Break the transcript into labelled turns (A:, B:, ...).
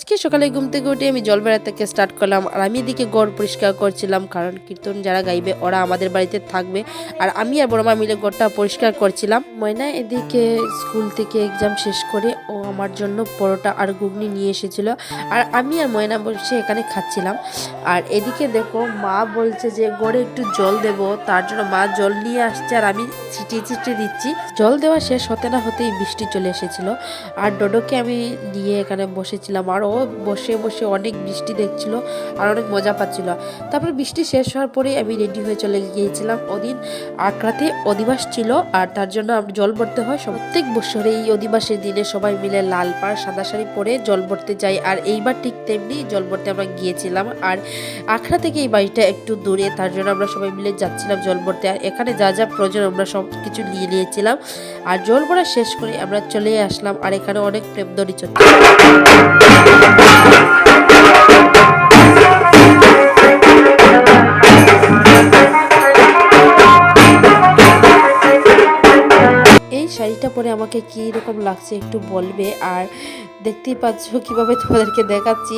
A: আজকে সকালে ঘুম থেকে উঠে আমি জল বেড়া থেকে স্টার্ট করলাম। আর আমি এদিকে ঘর পরিষ্কার করছিলাম, কারণ কীর্তন যারা গাইবে ওরা আমাদের বাড়িতে থাকবে। আর আমি আর বড় মা মিলে ঘরটা পরিষ্কার করছিলাম। ময়না এদিকে স্কুল থেকে এক্সাম শেষ করে ও আমার জন্য পরোটা আর ঘুগনি নিয়ে এসেছিল, আর আমি আর ময়না বসে এখানে খাচ্ছিলাম। আর এদিকে দেখো মা বলছে যে ঘরে একটু জল দেব, তার জন্য মা জল নিয়ে আসছে আর আমি ছিটিয়ে ছিটিয়ে দিচ্ছি। জল দেওয়া শেষ হতে না হতেই বৃষ্টি চলে এসেছিল। আর ডোডোকে আমি নিয়ে এখানে বসেছিলাম, আর ও বসে বসে অনেক বৃষ্টি দেখছিল আর অনেক মজা পাচ্ছিল। তারপর বৃষ্টি শেষ হওয়ার পরে আমি রেডি হয়ে চলে গিয়েছিলাম। ওদিন আখড়াতে অধিবাস ছিল, আর তার জন্য জল ভরতে হয়। প্রত্যেক বছরে এই অধিবাসের দিনে সবাই মিলে লাল পাড় সাদা শাড়ি পরে জল ভরতে যাই, আর এইবার ঠিক তেমনি জল ভরতে আমরা গিয়েছিলাম। আর আখড়া থেকে এই বাড়িটা একটু দূরে, তার জন্য আমরা সবাই মিলে যাচ্ছিলাম জল ভরতে। আর এখানে যা যা প্রয়োজন আমরা সব কিছু নিয়ে নিয়েছিলাম। আর জল ভরা শেষ করে আমরা চলে আসলাম। আর এখানে অনেক প্রেম দড়ি চলছে। এই শাড়িটা পরে আমাকে কি রকম লাগছে একটু বলবে। আর দেখতেই পাচ্ছ কিভাবে তোমাদেরকে দেখাচ্ছি।